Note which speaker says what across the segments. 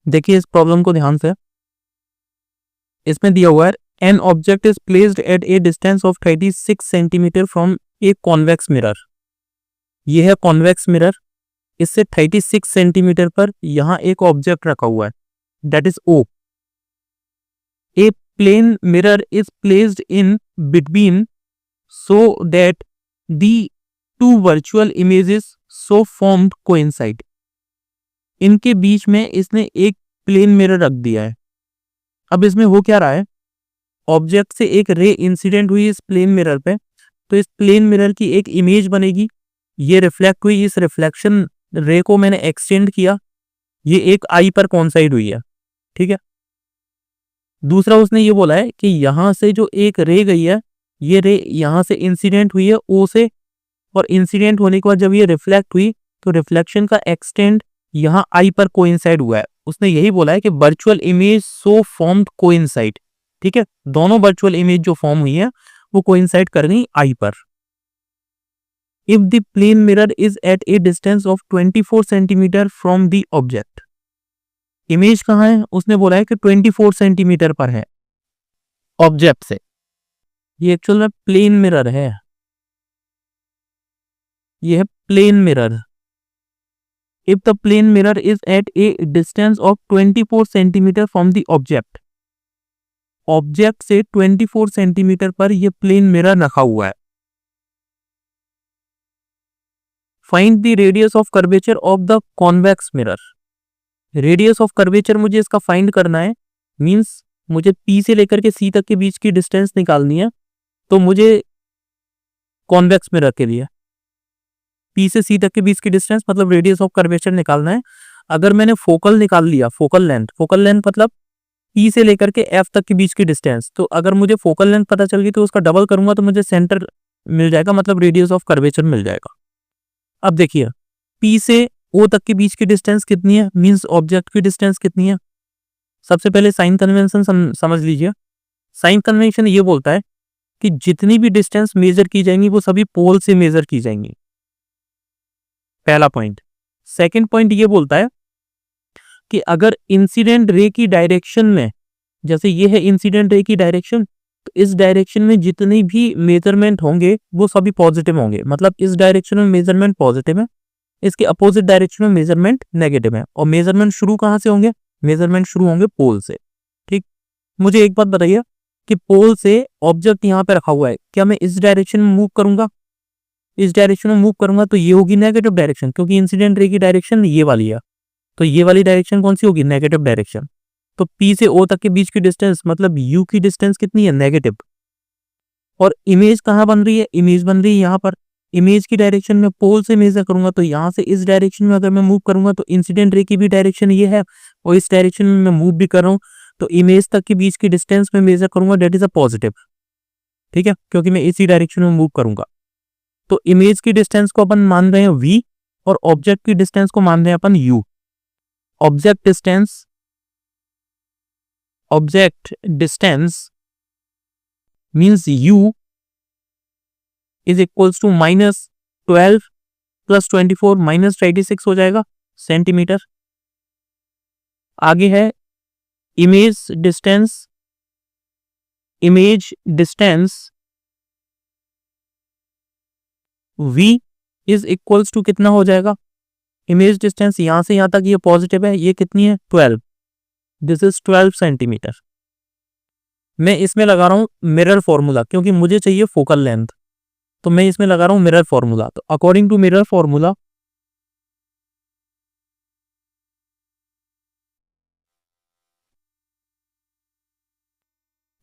Speaker 1: देखिए इस प्रॉब्लम को ध्यान से, इसमें दिया हुआ है an object is placed at a distance of 36 centimetre from a convex mirror. ये है कॉन्वेक्स मिरर, इससे 36 सेंटीमीटर पर यहां एक ऑब्जेक्ट रखा हुआ है, that is O. A plane mirror is placed in between so that the two virtual images so formed coincide। इनके बीच में इसने एक प्लेन मिरर रख दिया है। अब इसमें हो क्या रहा है, ऑब्जेक्ट से एक रे इंसिडेंट हुई इस प्लेन मिरर पे, तो इस प्लेन मिरर की एक इमेज बनेगी, ये रिफ्लेक्ट हुई, इस रिफ्लेक्शन रे को मैंने एक्सटेंड किया, ये एक आई पर कॉन्साइड हुई है, ठीक है। दूसरा उसने ये बोला है कि यहां से जो एक रे गई है, ये रे यहां से इंसिडेंट हुई है ओ से, और इंसिडेंट होने के बाद जब ये रिफ्लेक्ट हुई तो रिफ्लेक्शन का एक्सटेंड यहां आई पर कोइंसाइड हुआ है। उसने यही बोला है कि virtual image so formed coincide, ठीक है, दोनों वर्चुअल इमेज जो फॉर्म हुई है वो कोइंसाइड कर गई आई पर। If the plane mirror is at a distance of 24 centimetre from the object, image कहां है, उसने बोला है कि 24 सेंटीमीटर पर है ऑब्जेक्ट से, ये एक्चुअल में प्लेन मिरर है, ये है plane mirror. If the plane mirror is at a distance of 24 centimetre from the object, object से 24 सेंटीमीटर पर यह प्लेन मिरर रखा हुआ है। Find the radius of curvature of the convex mirror. Radius of curvature मुझे इसका find करना है, मींस मुझे P से लेकर के C तक के बीच की डिस्टेंस निकालनी है। तो मुझे कॉन्वेक्स मिरर के लिए P से C तक के बीच की डिस्टेंस मतलब रेडियस ऑफ कर्वेचर निकालना है। अगर मैंने फोकल निकाल लिया, फोकल लेंथ मतलब P से लेकर के F तक के बीच की डिस्टेंस, तो अगर मुझे फोकल लेंथ पता चल गई तो उसका डबल करूंगा तो मुझे सेंटर मिल जाएगा, मतलब रेडियस ऑफ कर्वेचर मिल जाएगा। अब देखिए P से O तक के बीच की डिस्टेंस कितनी है, मींस ऑब्जेक्ट की डिस्टेंस कितनी है। सबसे पहले साइन कन्वेंशन समझ लीजिए। साइन कन्वेंशन ये बोलता है कि जितनी भी डिस्टेंस मेजर की जाएंगी वो सभी पोल से मेजर की जाएंगी, पहला पॉइंट। सेकंड पॉइंट ये बोलता है कि अगर इंसिडेंट रे की डायरेक्शन में, जैसे ये है इंसिडेंट रे की डायरेक्शन, तो इस डायरेक्शन में जितने भी मेजरमेंट होंगे वो सभी पॉजिटिव होंगे, मतलब इस डायरेक्शन में मेजरमेंट पॉजिटिव है, इसके अपोजिट डायरेक्शन में मेजरमेंट नेगेटिव है। और मेजरमेंट शुरू कहां से होंगे, मेजरमेंट शुरू होंगे पोल से, ठीक। मुझे एक बात बताइए कि पोल से ऑब्जेक्ट यहाँ पे रखा हुआ है, क्या मैं इस डायरेक्शन में मूव करूंगा, इस डायरेक्शन में मूव करूंगा तो ये होगी नेगेटिव डायरेक्शन, क्योंकि इंसिडेंट रे की डायरेक्शन ये वाली है, तो ये वाली डायरेक्शन कौन सी होगी, नेगेटिव डायरेक्शन। तो P से O तक के बीच की डिस्टेंस मतलब U की डिस्टेंस कितनी है, नेगेटिव। और इमेज कहाँ बन रही है, इमेज बन रही है यहाँ पर। इमेज की डायरेक्शन में पोल से मेजर करूंगा तो यहाँ से इस डायरेक्शन में अगर मैं मूव करूंगा तो इंसिडेंट रे की भी डायरेक्शन ये है और इस डायरेक्शन में मैं मूव भी कर रहा हूँ, तो इमेज तक के बीच की डिस्टेंस में मेजर करूंगा, डेट इज अ पॉजिटिव, ठीक है, क्योंकि मैं इसी डायरेक्शन में मूव करूंगा। तो इमेज की डिस्टेंस को अपन मान रहे हैं V और ऑब्जेक्ट की डिस्टेंस को मान रहे हैं अपन U। Object distance means U is equals to -12 + 24 -36 हो जाएगा सेंटीमीटर। आगे है image distance V is equals to कितना हो जाएगा, इमेज डिस्टेंस यहां से यहां तक ये पॉजिटिव है, ये कितनी है 12, दिस इज 12 सेंटीमीटर। मैं इसमें लगा रहा हूं मिरर फॉर्मूला, क्योंकि मुझे चाहिए फोकल लेंथ, तो मैं इसमें लगा रहा हूं मिरर फॉर्मूला। तो अकॉर्डिंग टू मिरर फॉर्मूला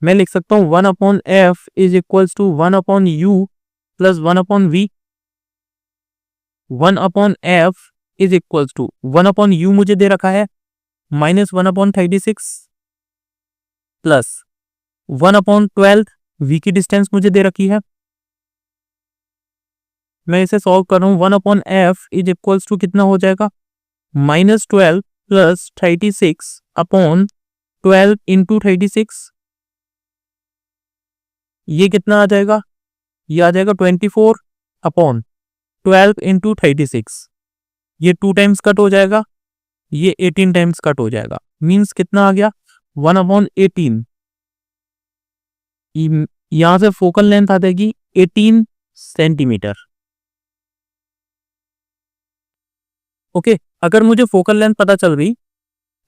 Speaker 1: मैं लिख सकता हूं 1/f is equals to 1/u plus 1/v। 1/f is equals to 1/u मुझे दे रखा है -1/36 प्लस 1/12, v की डिस्टेंस मुझे दे रखी है। मैं इसे सॉल्व कर रहा हूं, 1/f इज इक्वल्स टू कितना हो जाएगा, -12 प्लस 36/12 इंटू 36, ये कितना आ जाएगा, ये आ जाएगा 24/12 इंटू 36, ये 2 टाइम्स कट हो जाएगा, ये 18 टाइम्स कट हो जाएगा, मीन्स कितना आ गया 1/18। यहां से फोकल लेंथ आ जाएगी 18 सेंटीमीटर। ओके, अगर मुझे फोकल लेंथ पता चल गई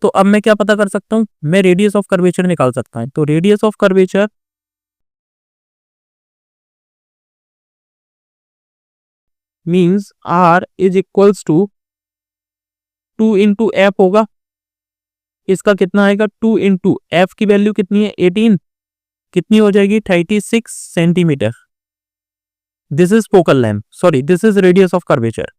Speaker 1: तो अब मैं क्या पता कर सकता हूं, मैं रेडियस ऑफ कर्वेचर निकाल सकता हूं। तो radius of curvature means R is equals to 2 into F होगा। इसका कितना आएगा 2 इंटू एफ की वैल्यू कितनी है 18, कितनी हो जाएगी 36 centimetre. This is focal length, sorry this is radius of curvature.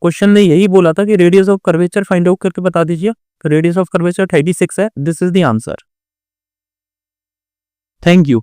Speaker 1: Question ने यही बोला था कि radius of curvature find out करके बता दीजिए। रेडियस ऑफ कर्वेचर 36 है। This is the answer. Thank you.